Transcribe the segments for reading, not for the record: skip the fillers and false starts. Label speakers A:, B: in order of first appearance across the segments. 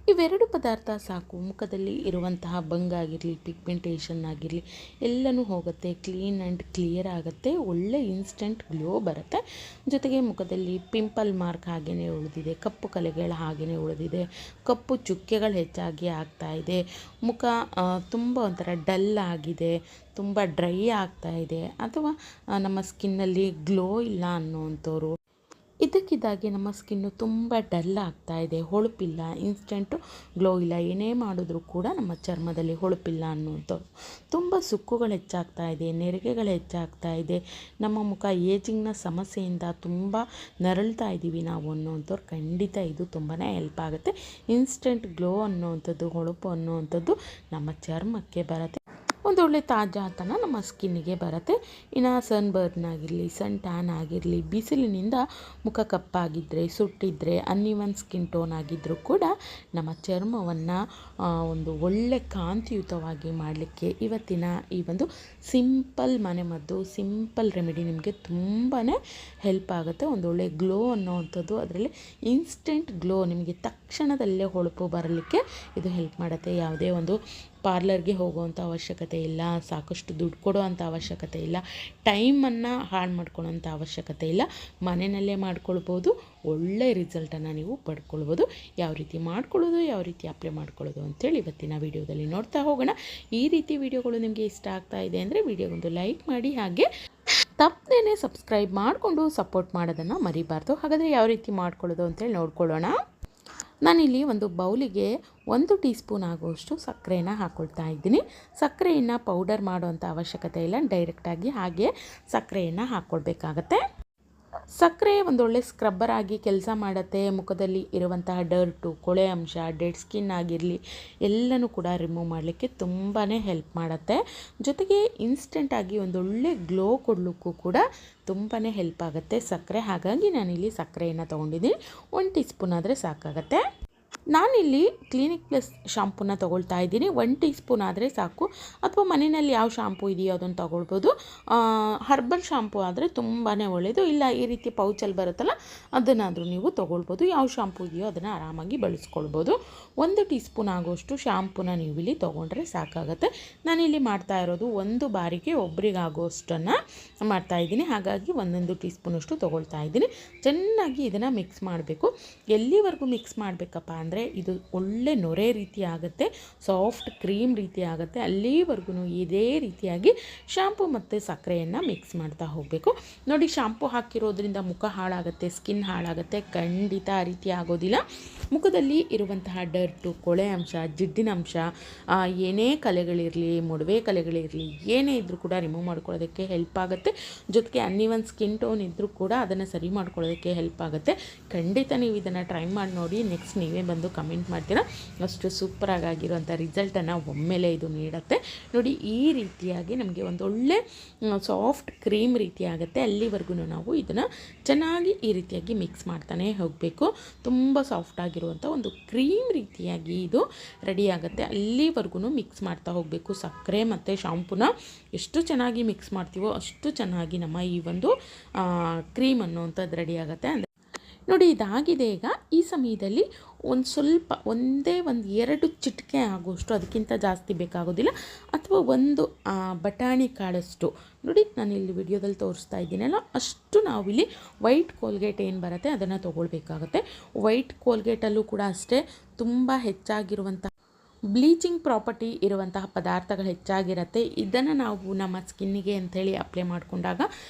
A: ಇವೆರಡು ಪದಾರ್ಥ ಸಾಕು, ಮುಖದಲ್ಲಿ ಇರುವಂತಹ ಬಂಗಾಗಿರಲಿ, ಪಿಗ್ಮೆಂಟೇಷನ್ ಆಗಿರಲಿ ಎಲ್ಲನೂ ಹೋಗುತ್ತೆ, ಕ್ಲೀನ್ ಆ್ಯಂಡ್ ಕ್ಲಿಯರ್ ಆಗುತ್ತೆ, ಒಳ್ಳೆ ಇನ್ಸ್ಟೆಂಟ್ ಗ್ಲೋ ಬರುತ್ತೆ. ಜೊತೆಗೆ ಮುಖದಲ್ಲಿ ಪಿಂಪಲ್ ಮಾರ್ಕ್ ಹಾಗೇ ಉಳಿದಿದೆ, ಕಪ್ಪು ಕಲೆಗಳು ಹಾಗೇ ಉಳಿದಿದೆ, ಕಪ್ಪು ಚುಕ್ಕೆಗಳು ಹೆಚ್ಚಾಗಿ ಆಗ್ತಾಯಿದೆ, ಮುಖ ತುಂಬ ಒಂಥರ ಡಲ್ ಆಗಿದೆ, ತುಂಬ ಡ್ರೈ ಆಗ್ತಾ ಇದೆ, ಅಥವಾ ನಮ್ಮ ಸ್ಕಿನ್ನಲ್ಲಿ ಗ್ಲೋ ಇಲ್ಲ ಅನ್ನೋವಂಥವ್ರು, ಇದಕ್ಕಿದ್ದಾಗೆ ನಮ್ಮ ಸ್ಕಿನ್ನು ತುಂಬ ಡಲ್ ಆಗ್ತಾ ಇದೆ, ಹೊಳಪಿಲ್ಲ, ಇನ್ಸ್ಟೆಂಟು ಗ್ಲೋ ಇಲ್ಲ, ಏನೇ ಮಾಡಿದ್ರೂ ಕೂಡ ನಮ್ಮ ಚರ್ಮದಲ್ಲಿ ಹೊಳಪಿಲ್ಲ ಅನ್ನುವಂಥವ್ರು, ತುಂಬ ಸುಕ್ಕುಗಳು ಹೆಚ್ಚಾಗ್ತಾ ಇದೆ, ನೆರಿಗೆಗಳು ಹೆಚ್ಚಾಗ್ತಾ ಇದೆ, ನಮ್ಮ ಮುಖ ಏಜಿಂಗ್ನ ಸಮಸ್ಯೆಯಿಂದ ತುಂಬ ನರಳ್ತಾ ಇದ್ದೀವಿ ನಾವು ಅನ್ನೋವಂಥವ್ರು ಖಂಡಿತ ಇದು ತುಂಬಾ ಹೆಲ್ಪ್ ಆಗುತ್ತೆ. ಇನ್ಸ್ಟೆಂಟ್ ಗ್ಲೋ ಅನ್ನೋವಂಥದ್ದು, ಹೊಳಪು ಅನ್ನೋವಂಥದ್ದು ನಮ್ಮ ಚರ್ಮಕ್ಕೆ ಬರುತ್ತೆ, ಒಂದೊಳ್ಳೆ ತಾಜಾತನ ನಮ್ಮ ಸ್ಕಿನ್ನಿಗೆ ಬರುತ್ತೆ. ಇನ್ನು ಸನ್ ಬರ್ನ್ ಆಗಿರಲಿ, ಸನ್ ಟ್ಯಾನ್ ಆಗಿರಲಿ, ಬಿಸಿಲಿನಿಂದ ಮುಖ ಕಪ್ಪಾಗಿದ್ದರೆ, ಸುಟ್ಟಿದ್ದರೆ, ಅನ್ಇವನ್ ಸ್ಕಿನ್ ಟೋನ್ ಆಗಿದ್ದರೂ ಕೂಡ ನಮ್ಮ ಚರ್ಮವನ್ನು ಒಂದು ಒಳ್ಳೆ ಕಾಂತಿಯುತವಾಗಿ ಮಾಡಲಿಕ್ಕೆ ಇವತ್ತಿನ ಈ ಒಂದು ಸಿಂಪಲ್ ಮನೆಮದ್ದು, ಸಿಂಪಲ್ ರೆಮಿಡಿ ನಿಮಗೆ ತುಂಬಾ ಹೆಲ್ಪ್ ಆಗುತ್ತೆ. ಒಂದೊಳ್ಳೆ ಗ್ಲೋ ಅನ್ನೋವಂಥದ್ದು, ಅದರಲ್ಲಿ ಇನ್ಸ್ಟೆಂಟ್ ಗ್ಲೋ, ನಿಮಗೆ ತಕ್ಷಣದಲ್ಲೇ ಹೊಳಪು ಬರಲಿಕ್ಕೆ ಇದು ಹೆಲ್ಪ್ ಮಾಡುತ್ತೆ. ಯಾವುದೇ ಒಂದು ಪಾರ್ಲರ್ಗೆ ಹೋಗುವಂಥ ಅವಶ್ಯಕತೆ ಇಲ್ಲ, ಸಾಕಷ್ಟು ದುಡ್ಡು ಕೊಡೋ ಅಂಥ ಅವಶ್ಯಕತೆ ಇಲ್ಲ, ಟೈಮನ್ನು ಹಾಳು ಮಾಡ್ಕೊಳ್ಳೋಂಥ ಅವಶ್ಯಕತೆ ಇಲ್ಲ, ಮನೆಯಲ್ಲೇ ಮಾಡ್ಕೊಳ್ಬೋದು, ಒಳ್ಳೆ ರಿಸಲ್ಟನ್ನು ನೀವು ಪಡ್ಕೊಳ್ಬೋದು. ಯಾವ ರೀತಿ ಮಾಡ್ಕೊಳ್ಳೋದು, ಯಾವ ರೀತಿ ಅಪ್ಲೈ ಮಾಡ್ಕೊಳ್ಳೋದು ಅಂತೇಳಿ ಇವತ್ತಿನ ವೀಡಿಯೋದಲ್ಲಿ ನೋಡ್ತಾ ಹೋಗೋಣ. ಈ ರೀತಿ ವೀಡಿಯೋಗಳು ನಿಮಗೆ ಇಷ್ಟ ಆಗ್ತಾ ಇದೆ ಅಂದರೆ ವಿಡಿಯೋಗೊಂದು ಲೈಕ್ ಮಾಡಿ, ಹಾಗೆ ತಪ್ಪದೇ ಸಬ್ಸ್ಕ್ರೈಬ್ ಮಾಡಿಕೊಂಡು ಸಪೋರ್ಟ್ ಮಾಡೋದನ್ನು ಮರಿಬಾರ್ದು. ಹಾಗಾದರೆ ಯಾವ ರೀತಿ ಮಾಡ್ಕೊಳ್ಳೋದು ಅಂತೇಳಿ ನೋಡ್ಕೊಳ್ಳೋಣ. ನಾನಿಲ್ಲಿ ಒಂದು ಬೌಲಿಗೆ 1 ಟೀ ಸ್ಪೂನ್ ಆಗುವಷ್ಟು ಸಕ್ಕರೆಯನ್ನು ಹಾಕ್ಕೊಳ್ತಾ ಇದ್ದೀನಿ. ಸಕ್ಕರೆಯನ್ನು ಪೌಡರ್ ಮಾಡುವಂಥ ಅವಶ್ಯಕತೆ ಇಲ್ಲ, ಡೈರೆಕ್ಟಾಗಿ ಹಾಗೆ ಸಕ್ಕರೆಯನ್ನು ಹಾಕ್ಕೊಳ್ಬೇಕಾಗತ್ತೆ. ಸಕ್ಕರೆ ಒಂದೊಳ್ಳೆ ಸ್ಕ್ರಬ್ಬರ್ ಆಗಿ ಕೆಲಸ ಮಾಡುತ್ತೆ. ಮುಖದಲ್ಲಿ ಇರುವಂತಹ ಡರ್ಟು, ಕೊಳೆ ಅಂಶ, ಡೆಡ್ ಸ್ಕಿನ್ ಆಗಿರಲಿ ಎಲ್ಲನೂ ಕೂಡ ರಿಮೂವ್ ಮಾಡಲಿಕ್ಕೆ ತುಂಬಾ ಹೆಲ್ಪ್ ಮಾಡುತ್ತೆ. ಜೊತೆಗೆ ಇನ್ಸ್ಟೆಂಟಾಗಿ ಒಂದೊಳ್ಳೆ ಗ್ಲೋ ಕೊಡಲಿಕ್ಕೂ ಕೂಡ ತುಂಬಾ ಹೆಲ್ಪ್ ಆಗುತ್ತೆ ಸಕ್ಕರೆ. ಹಾಗಾಗಿ ನಾನಿಲ್ಲಿ ಸಕ್ಕರೆಯನ್ನು ತೊಗೊಂಡಿದ್ದೀನಿ, 1 ಟೀ ಸ್ಪೂನ್ ಆದರೆ ಸಾಕಾಗತ್ತೆ. ನಾನಿಲ್ಲಿ ಕ್ಲಿನಿಕ್ ಪ್ಲಸ್ ಶಾಂಪೂನ ತೊಗೊಳ್ತಾ ಇದ್ದೀನಿ, 1 ಟೀ ಸ್ಪೂನ್ ಆದರೆ ಸಾಕು, ಅಥವಾ ಮನೆಯಲ್ಲಿ ಯಾವ ಶಾಂಪೂ ಇದೆಯೋ ಅದನ್ನು ತೊಗೊಳ್ಬೋದು. ಹರ್ಬಲ್ ಶಾಂಪೂ ಆದರೆ ತುಂಬಾ ಒಳ್ಳೆಯದು, ಇಲ್ಲ ಈ ರೀತಿ ಪೌಚಲ್ಲಿ ಬರುತ್ತಲ್ಲ ಅದನ್ನಾದರೂ ನೀವು ತೊಗೊಳ್ಬೋದು. ಯಾವ ಶಾಂಪೂ ಇದೆಯೋ ಅದನ್ನು ಆರಾಮಾಗಿ ಬಳಸ್ಕೊಳ್ಬೋದು. 1 ಟೀ ಸ್ಪೂನ್ ಆಗೋಷ್ಟು ಶಾಂಪೂನ ನೀವು ಇಲ್ಲಿ ತೊಗೊಂಡ್ರೆ ಸಾಕಾಗುತ್ತೆ. ನಾನಿಲ್ಲಿ ಮಾಡ್ತಾ ಇರೋದು ಒಂದು ಬಾರಿಗೆ ಒಬ್ಬರಿಗಾಗೋಷ್ಟನ್ನು ಮಾಡ್ತಾಯಿದ್ದೀನಿ, ಹಾಗಾಗಿ 1 ಟೀ ಸ್ಪೂನಷ್ಟು ತೊಗೊಳ್ತಾ ಇದ್ದೀನಿ. ಚೆನ್ನಾಗಿ ಇದನ್ನು ಮಿಕ್ಸ್ ಮಾಡಬೇಕು. ಎಲ್ಲಿವರೆಗೂ ಮಿಕ್ಸ್ ಮಾಡಬೇಕಪ್ಪ ಅಂದರೆ ಇದು ಒಳ್ಳೆ ನೊರೆ ರೀತಿ ಆಗುತ್ತೆ, ಸಾಫ್ಟ್ ಕ್ರೀಮ್ ರೀತಿ ಆಗುತ್ತೆ, ಅಲ್ಲಿವರೆಗೂ ಇದೇ ರೀತಿಯಾಗಿ ಶಾಂಪೂ ಮತ್ತು ಸಕ್ಕರೆಯನ್ನು ಮಿಕ್ಸ್ ಮಾಡ್ತಾ ಹೋಗಬೇಕು. ನೋಡಿ, ಶಾಂಪೂ ಹಾಕಿರೋದ್ರಿಂದ ಮುಖ ಹಾಳಾಗುತ್ತೆ, ಸ್ಕಿನ್ ಹಾಳಾಗುತ್ತೆ, ಖಂಡಿತ ಆ ರೀತಿ ಆಗೋದಿಲ್ಲ. ಮುಖದಲ್ಲಿ ಇರುವಂತಹ ಡರ್ಟು, ಕೊಳೆ ಅಂಶ, ಜಿಡ್ಡಿನ ಅಂಶ, ಏನೇ ಕಲೆಗಳಿರಲಿ, ಮೊಡವೆ ಕಲೆಗಳಿರಲಿ, ಏನೇ ಇದ್ದರೂ ಕೂಡ ರಿಮೂವ್ ಮಾಡ್ಕೊಳ್ಳೋದಕ್ಕೆ ಹೆಲ್ಪ್ ಆಗುತ್ತೆ. ಜೊತೆಗೆ ಅನ್ಇವನ್ ಸ್ಕಿನ್ ಟೋನ್ ಇದ್ದರೂ ಕೂಡ ಅದನ್ನು ಸರಿ ಮಾಡ್ಕೊಳ್ಳೋದಕ್ಕೆ ಹೆಲ್ಪ್ ಆಗುತ್ತೆ. ಖಂಡಿತ ನೀವು ಇದನ್ನು ಟ್ರೈ ಮಾಡಿ ನೋಡಿ, ನೆಕ್ಸ್ಟ್ ನೀವೇ ಬಂದು ಕಮೆಂಟ್ ಮಾಡ್ತೀರಾ. ಅಷ್ಟು ಸೂಪರಾಗಿರುವಂಥ ರಿಸಲ್ಟನ್ನು ಒಮ್ಮೆಲೆ ಇದು ನೀಡುತ್ತೆ. ನೋಡಿ, ಈ ರೀತಿಯಾಗಿ ನಮಗೆ ಒಂದೊಳ್ಳೆ ಸಾಫ್ಟ್ ಕ್ರೀಮ್ ರೀತಿ ಆಗುತ್ತೆ. ಅಲ್ಲಿವರೆಗೂ ನಾವು ಇದನ್ನು ಚೆನ್ನಾಗಿ ಈ ರೀತಿಯಾಗಿ ಮಿಕ್ಸ್ ಮಾಡ್ತಾನೆ ಹೋಗಬೇಕು. ತುಂಬ ಸಾಫ್ಟಾಗಿರುವಂಥ ಒಂದು ಕ್ರೀಮ್ ರೀತಿಯಾಗಿ ಇದು ರೆಡಿ ಆಗುತ್ತೆ. ಅಲ್ಲಿವರೆಗೂ ಮಿಕ್ಸ್ ಮಾಡ್ತಾ ಹೋಗಬೇಕು. ಸಕ್ಕರೆ ಮತ್ತು ಶಾಂಪೂನ ಎಷ್ಟು ಚೆನ್ನಾಗಿ ಮಿಕ್ಸ್ ಮಾಡ್ತೀವೋ ಅಷ್ಟು ಚೆನ್ನಾಗಿ ನಮ್ಮ ಈ ಒಂದು ಕ್ರೀಮ್ ಅನ್ನುವಂಥದ್ದು ರೆಡಿ ಆಗುತ್ತೆ. ನೋಡಿ, ಇದಾಗಿದೆ. ಈಗ ಈ ಸಮಯದಲ್ಲಿ ಒಂದು ಸ್ವಲ್ಪ ಒಂದೇ 2 ಚಿಟಿಕೆ ಆಗುವಷ್ಟು, ಅದಕ್ಕಿಂತ ಜಾಸ್ತಿ ಬೇಕಾಗೋದಿಲ್ಲ, ಅಥವಾ ಒಂದು ಬಟಾಣಿ ಕಾಳಷ್ಟು, ನೋಡಿ ನಾನಿಲ್ಲಿ ವಿಡಿಯೋದಲ್ಲಿ ತೋರಿಸ್ತಾ ಇದ್ದೀನಲ್ಲ ಅಷ್ಟು ನಾವಿಲ್ಲಿ ವೈಟ್ ಕೋಲ್ಗೇಟ್ ಏನು ಬರುತ್ತೆ ಅದನ್ನು ತೊಗೊಳ್ಬೇಕಾಗತ್ತೆ. ವೈಟ್ ಕೋಲ್ಗೇಟಲ್ಲೂ ಕೂಡ ಅಷ್ಟೇ ತುಂಬ ಹೆಚ್ಚಾಗಿರುವಂಥ ಬ್ಲೀಚಿಂಗ್ ಪ್ರಾಪರ್ಟಿ ಇರುವಂತಹ ಪದಾರ್ಥಗಳು ಹೆಚ್ಚಾಗಿರುತ್ತೆ. ಇದನ್ನು ನಾವು ನಮ್ಮ ಸ್ಕಿನ್ನಿಗೆ ಅಂಥೇಳಿ ಅಪ್ಲೈ ಮಾಡಿಕೊಂಡಾಗ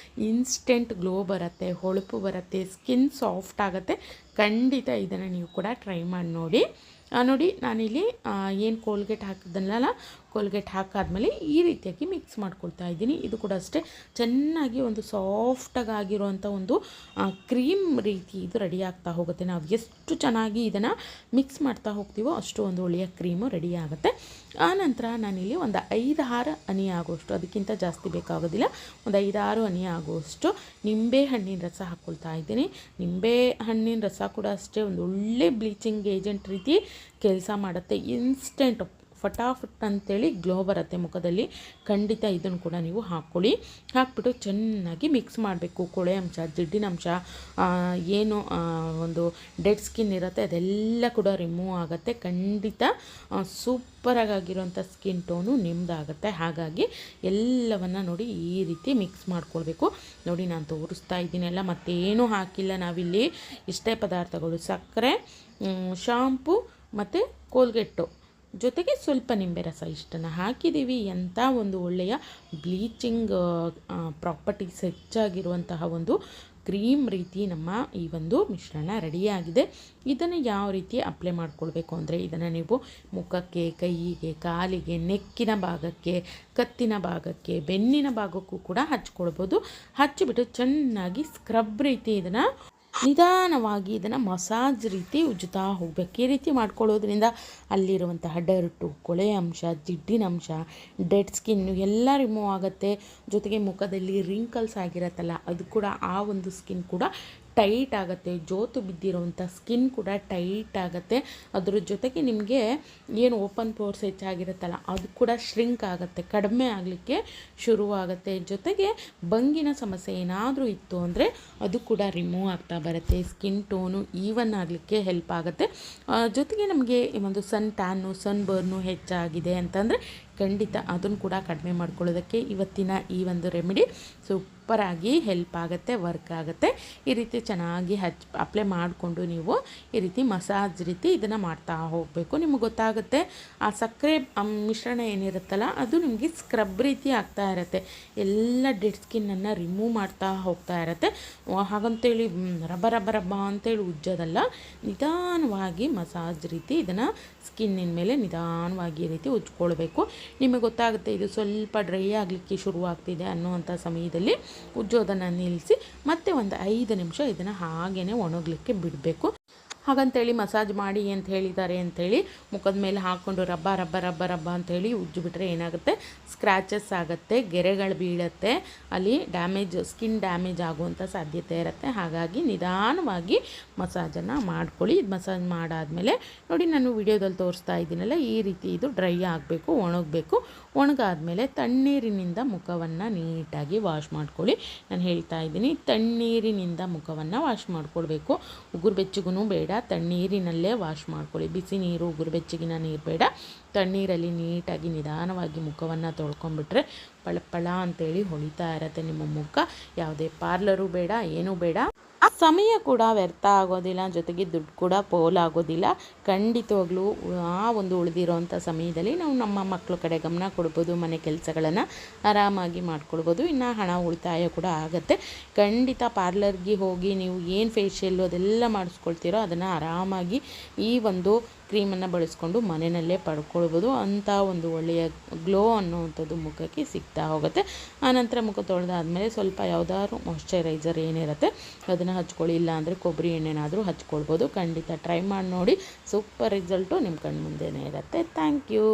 A: ಇನ್ಸ್ಟೆಂಟ್ ಗ್ಲೋ ಬರುತ್ತೆ, ಹೊಳಪು ಬರುತ್ತೆ, ಸ್ಕಿನ್ ಸಾಫ್ಟ್ ಆಗುತ್ತೆ. ಖಂಡಿತ ಇದನ್ನು ನೀವು ಕೂಡ ಟ್ರೈ ಮಾಡಿ ನೋಡಿ. ನೋಡಿ, ನಾನಿಲ್ಲಿ ಏನು ಕೋಲ್ಗೇಟ್ ಹಾಕಿದ್ನಲ್ಲ, ಕೋಲ್ಗೇಟ್ ಹಾಕಾದ್ಮೇಲೆ ಈ ರೀತಿಯಾಗಿ ಮಿಕ್ಸ್ ಮಾಡ್ಕೊಳ್ತಾ ಇದ್ದೀನಿ. ಇದು ಕೂಡ ಅಷ್ಟೇ ಚೆನ್ನಾಗಿ ಒಂದು ಸಾಫ್ಟಾಗಿರುವಂಥ ಒಂದು ಕ್ರೀಮ್ ರೀತಿ ಇದು ರೆಡಿ ಆಗ್ತಾ ಹೋಗುತ್ತೆ. ನಾವು ಎಷ್ಟು ಚೆನ್ನಾಗಿ ಇದನ್ನು ಮಿಕ್ಸ್ ಮಾಡ್ತಾ ಹೋಗ್ತೀವೋ ಅಷ್ಟು ಒಂದು ಒಳ್ಳೆಯ ಕ್ರೀಮು ರೆಡಿ ಆಗುತ್ತೆ. ಆನಂತರ ನಾನಿಲ್ಲಿ ಒಂದು 5-6 ಹನಿ ಆಗುವಷ್ಟು, ಅದಕ್ಕಿಂತ ಜಾಸ್ತಿ ಬೇಕಾಗೋದಿಲ್ಲ, ಒಂದು 5-6 ಹನಿ ಆಗುವಷ್ಟು ನಿಂಬೆ ಹಣ್ಣಿನ ರಸ ಹಾಕ್ಕೊಳ್ತಾ ಇದ್ದೀನಿ. ನಿಂಬೆ ಹಣ್ಣಿನ ರಸ ಕೂಡ ಅಷ್ಟೇ ಒಂದು ಒಳ್ಳೆ ಬ್ಲೀಚಿಂಗ್ ಏಜೆಂಟ್ ರೀತಿ ಕೆಲಸ ಮಾಡುತ್ತೆ. ಇನ್ಸ್ಟೆಂಟ್ ಫಟಾಫಟ್ ಅಂತೇಳಿ ಗ್ಲೋ ಬರುತ್ತೆ ಮುಖದಲ್ಲಿ. ಖಂಡಿತ ಇದನ್ನು ಕೂಡ ನೀವು ಹಾಕ್ಕೊಳ್ಳಿ. ಹಾಕ್ಬಿಟ್ಟು ಚೆನ್ನಾಗಿ ಮಿಕ್ಸ್ ಮಾಡಬೇಕು. ಕೊಳೆ ಅಂಶ, ಜಿಡ್ಡಿನ ಅಂಶ, ಏನು ಒಂದು ಡೆಡ್ ಸ್ಕಿನ್ ಇರುತ್ತೆ ಅದೆಲ್ಲ ಕೂಡ ರಿಮೂವ್ ಆಗುತ್ತೆ. ಖಂಡಿತ ಸೂಪರಾಗಿರೋಂಥ ಸ್ಕಿನ್ ಟೋನು ನಿಮ್ಮದಾಗುತ್ತೆ. ಹಾಗಾಗಿ ಎಲ್ಲವನ್ನು ನೋಡಿ ಈ ರೀತಿ ಮಿಕ್ಸ್ ಮಾಡ್ಕೊಳ್ಬೇಕು. ನೋಡಿ ನಾನು ತೋರಿಸ್ತಾ ಇದ್ದೀನೆಲ್ಲ, ಮತ್ತೇನೂ ಹಾಕಿಲ್ಲ ನಾವಿಲ್ಲಿ. ಇಷ್ಟೇ ಪದಾರ್ಥಗಳು: ಸಕ್ಕರೆ, ಶಾಂಪು ಮತ್ತು ಕೋಲ್ಗೆಟ್ಟು, ಜೊತೆಗೆ ಸ್ವಲ್ಪ ನಿಂಬೆ ರಸ, ಇಷ್ಟನ್ನು ಹಾಕಿದ್ದೀವಿ. ಎಂಥ ಒಂದು ಒಳ್ಳೆಯ ಬ್ಲೀಚಿಂಗ್ ಪ್ರಾಪರ್ಟೀಸ್ ಹೆಚ್ಚಾಗಿರುವಂತಹ ಒಂದು ಕ್ರೀಮ್ ರೀತಿ ನಮ್ಮ ಈ ಒಂದು ಮಿಶ್ರಣ ರೆಡಿಯಾಗಿದೆ. ಇದನ್ನು ಯಾವ ರೀತಿ ಅಪ್ಲೈ ಮಾಡ್ಕೊಳ್ಬೇಕು ಅಂದರೆ, ಇದನ್ನು ನೀವು ಮುಖಕ್ಕೆ, ಕೈಯಿಗೆ, ಕಾಲಿಗೆ, ನೆಕ್ಕಿನ ಭಾಗಕ್ಕೆ, ಕತ್ತಿನ ಭಾಗಕ್ಕೆ, ಬೆನ್ನಿನ ಭಾಗಕ್ಕೂ ಕೂಡ ಹಚ್ಕೊಳ್ಬೋದು. ಹಚ್ಚಿಬಿಟ್ಟು ಚೆನ್ನಾಗಿ ಸ್ಕ್ರಬ್ ರೀತಿ ಇದನ್ನು ನಿಧಾನವಾಗಿ ಇದನ್ನು ಮಸಾಜ್ ರೀತಿ ಉಜ್ಜುತ್ತಾ ಹೋಗಬೇಕು. ಈ ರೀತಿ ಮಾಡ್ಕೊಳ್ಳೋದ್ರಿಂದ ಅಲ್ಲಿರುವಂತಹ ಡರ್ಟು, ಕೊಳೆ ಅಂಶ, ಜಿಡ್ಡಿನ ಅಂಶ, ಡೆಡ್ ಸ್ಕಿನ್ನು ಎಲ್ಲ ರಿಮೂವ್ ಆಗುತ್ತೆ. ಜೊತೆಗೆ ಮುಖದಲ್ಲಿ ರಿಂಕಲ್ಸ್ ಆಗಿರತ್ತಲ್ಲ ಅದು ಕೂಡ, ಆ ಒಂದು ಸ್ಕಿನ್ ಕೂಡ ಟೈಟ್ ಆಗುತ್ತೆ. ಜೋತು ಬಿದ್ದಿರೋವಂಥ ಸ್ಕಿನ್ ಕೂಡ ಟೈಟ್ ಆಗುತ್ತೆ. ಅದ್ರ ಜೊತೆಗೆ ನಿಮಗೆ ಏನು ಓಪನ್ ಪೋರ್ಸ್ ಹೆಚ್ಚಾಗಿರುತ್ತಲ್ಲ ಅದು ಕೂಡ ಶ್ರಿಂಕ್ ಆಗುತ್ತೆ, ಕಡಿಮೆ ಆಗಲಿಕ್ಕೆ ಶುರುವಾಗುತ್ತೆ. ಜೊತೆಗೆ ಬಂಗಿನ ಸಮಸ್ಯೆ ಏನಾದರೂ ಇತ್ತು ಅಂದರೆ ಅದು ಕೂಡ ರಿಮೂವ್ ಆಗ್ತಾ ಬರುತ್ತೆ. ಸ್ಕಿನ್ ಟೋನು ಈವನ್ ಆಗಲಿಕ್ಕೆ ಹೆಲ್ಪ್ ಆಗುತ್ತೆ. ಜೊತೆಗೆ ನಮಗೆ ಒಂದು ಸನ್ ಟ್ಯಾನು, ಸನ್ ಬರ್ನು ಹೆಚ್ಚಾಗಿದೆ ಅಂತಂದರೆ ಖಂಡಿತ ಅದನ್ನು ಕೂಡ ಕಡಿಮೆ ಮಾಡ್ಕೊಳ್ಳೋದಕ್ಕೆ ಇವತ್ತಿನ ಈ ಒಂದು ರೆಮಿಡಿ ಸೂಪರಾಗಿ ಹೆಲ್ಪ್ ಆಗುತ್ತೆ, ವರ್ಕ್ ಆಗುತ್ತೆ. ಈ ರೀತಿ ಚೆನ್ನಾಗಿ ಅಪ್ಲೈ ಮಾಡಿಕೊಂಡು ನೀವು ಈ ರೀತಿ ಮಸಾಜ್ ರೀತಿ ಇದನ್ನು ಮಾಡ್ತಾ ಹೋಗಬೇಕು. ನಿಮಗೆ ಗೊತ್ತಾಗುತ್ತೆ ಆ ಸಕ್ಕರೆ ಮಿಶ್ರಣ ಏನಿರುತ್ತಲ್ಲ ಅದು ನಿಮಗೆ ಸ್ಕ್ರಬ್ ರೀತಿ ಆಗ್ತಾ ಇರುತ್ತೆ. ಎಲ್ಲ ಡೆಡ್ ಸ್ಕಿನ್ನನ್ನು ರಿಮೂವ್ ಮಾಡ್ತಾ ಹೋಗ್ತಾ ಇರುತ್ತೆ. ಹಾಗಂತೇಳಿ ರಬ್ಬ ರಬ್ಬ ರಬ್ಬ ಅಂತೇಳಿ ಉಜ್ಜೋದಲ್ಲ, ನಿಧಾನವಾಗಿ ಮಸಾಜ್ ರೀತಿ ಇದನ್ನು ಸ್ಕಿನ್ನಿನ ಮೇಲೆ ನಿಧಾನವಾಗಿ ಈ ರೀತಿ ಉಜ್ಕೊಳ್ಬೇಕು. ನಿಮಗೆ ಗೊತ್ತಾಗುತ್ತೆ ಇದು ಸ್ವಲ್ಪ ಡ್ರೈ ಆಗಲಿಕ್ಕೆ ಶುರುವಾಗ್ತಿದೆ ಅನ್ನೋವಂಥ ಸಮಯದಲ್ಲಿ ಉಜ್ಜೋದನ್ನು ನಿಲ್ಲಿಸಿ ಮತ್ತೆ ಒಂದು 5 ನಿಮಿಷ ಇದನ್ನು ಹಾಗೇ ಒಣಗಲಿಕ್ಕೆ ಬಿಡಬೇಕು. ಹಾಗಂತೇಳಿ ಮಸಾಜ್ ಮಾಡಿ ಅಂತ ಹೇಳಿದ್ದಾರೆ ಅಂಥೇಳಿ ಮುಖದ ಮೇಲೆ ಹಾಕ್ಕೊಂಡು ರಬ್ಬ ರಬ್ಬ ರಬ್ಬ ರಬ್ಬ ಅಂಥೇಳಿ ಉಜ್ಜಿಬಿಟ್ರೆ ಏನಾಗುತ್ತೆ, ಸ್ಕ್ರ್ಯಾಚಸ್ ಆಗುತ್ತೆ, ಗೆರೆಗಳು ಬೀಳುತ್ತೆ, ಅಲ್ಲಿ ಸ್ಕಿನ್ ಡ್ಯಾಮೇಜ್ ಆಗುವಂಥ ಸಾಧ್ಯತೆ ಇರುತ್ತೆ. ಹಾಗಾಗಿ ನಿಧಾನವಾಗಿ ಮಸಾಜನ್ನು ಮಾಡ್ಕೊಳ್ಳಿ. ಇದು ಮಸಾಜ್ ಮಾಡಾದಮೇಲೆ ನೋಡಿ, ನಾನು ವಿಡಿಯೋದಲ್ಲಿ ತೋರಿಸ್ತಾ ಇದ್ದೀನಲ್ಲ ಈ ರೀತಿ ಇದು ಡ್ರೈ ಆಗಬೇಕು, ಒಣಗಬೇಕು. ಒಣಗಾದ್ಮೇಲೆ ತಣ್ಣೀರಿನಿಂದ ಮುಖವನ್ನು ನೀಟಾಗಿ ವಾಶ್ ಮಾಡ್ಕೊಳ್ಳಿ. ನಾನು ಹೇಳ್ತಾ ಇದ್ದೀನಿ, ತಣ್ಣೀರಿನಿಂದ ಮುಖವನ್ನು ವಾಶ್ ಮಾಡ್ಕೊಳ್ಬೇಕು. ಉಗುರು ಬೆಚ್ಚಗೂ ಬೇಡ, ತಣ್ಣೀರಿನಲ್ಲೇ ವಾಶ್ ಮಾಡ್ಕೊಳ್ಳಿ. ಬಿಸಿ ನೀರು, ಉಗುರು ಬೆಚ್ಚಗಿನ ನೀರು ಬೇಡ. ತಣ್ಣೀರಲ್ಲಿ ನೀಟಾಗಿ ನಿಧಾನವಾಗಿ ಮುಖವನ್ನು ತೊಳ್ಕೊಂಬಿಟ್ರೆ ಪಳ ಅಂತೇಳಿ ಹೊಳಿತಾ ಇರುತ್ತೆ ನಿಮ್ಮ ಮುಖ. ಯಾವುದೇ ಪಾರ್ಲರು ಬೇಡ, ಏನೂ ಬೇಡ. ಸಮಯ ಕೂಡ ವ್ಯರ್ಥ ಆಗೋದಿಲ್ಲ, ಜೊತೆಗೆ ದುಡ್ಡು ಕೂಡ ಪೋಲಾಗೋದಿಲ್ಲ. ಖಂಡಿತವಾಗ್ಲೂ ಆ ಒಂದು ಉಳಿದಿರೋವಂಥ ಸಮಯದಲ್ಲಿ ನಾವು ನಮ್ಮ ಮಕ್ಕಳ ಕಡೆ ಗಮನ ಕೊಡ್ಬೋದು, ಮನೆ ಕೆಲಸಗಳನ್ನು ಆರಾಮಾಗಿ ಮಾಡ್ಕೊಳ್ಬೋದು. ಇನ್ನು ಹಣ ಉಳಿತಾಯ ಕೂಡ ಆಗುತ್ತೆ. ಖಂಡಿತ ಪಾರ್ಲರ್ಗೆ ಹೋಗಿ ನೀವು ಏನು ಫೇಶಿಯಲ್ಲು ಅದೆಲ್ಲ ಮಾಡಿಸ್ಕೊಳ್ತೀರೋ ಅದನ್ನು ಆರಾಮಾಗಿ ಈ ಒಂದು ಕ್ರೀಮನ್ನು ಬಳಸ್ಕೊಂಡು ಮನೆಯಲ್ಲೇ ಪಡ್ಕೊಳ್ಬೋದು. ಅಂಥ ಒಂದು ಒಳ್ಳೆಯ ಗ್ಲೋ ಅನ್ನೋವಂಥದ್ದು ಮುಖಕ್ಕೆ ಸಿಗ್ತಾ ಹೋಗುತ್ತೆ. ಆನಂತರ ಮುಖ ತೊಳೆದಾದ್ಮೇಲೆ ಸ್ವಲ್ಪ ಯಾವುದಾದ್ರು ಮಾಯ್ಶ್ಚರೈಸರ್ ಏನಿರುತ್ತೆ ಅದನ್ನು ಹಚ್ಕೊಳ್ಳಿ. ಇಲ್ಲ ಅಂದರೆ ಕೊಬ್ಬರಿ ಎಣ್ಣೆನಾದರೂ ಹಚ್ಕೊಳ್ಬೋದು. ಖಂಡಿತ ಟ್ರೈ ಮಾಡಿ ನೋಡಿ, ಸೂಪರ್ ರಿಸಲ್ಟು ನಿಮ್ಮ ಕಣ್ಣು ಮುಂದೆನೇ ಇರುತ್ತೆ. Thank you.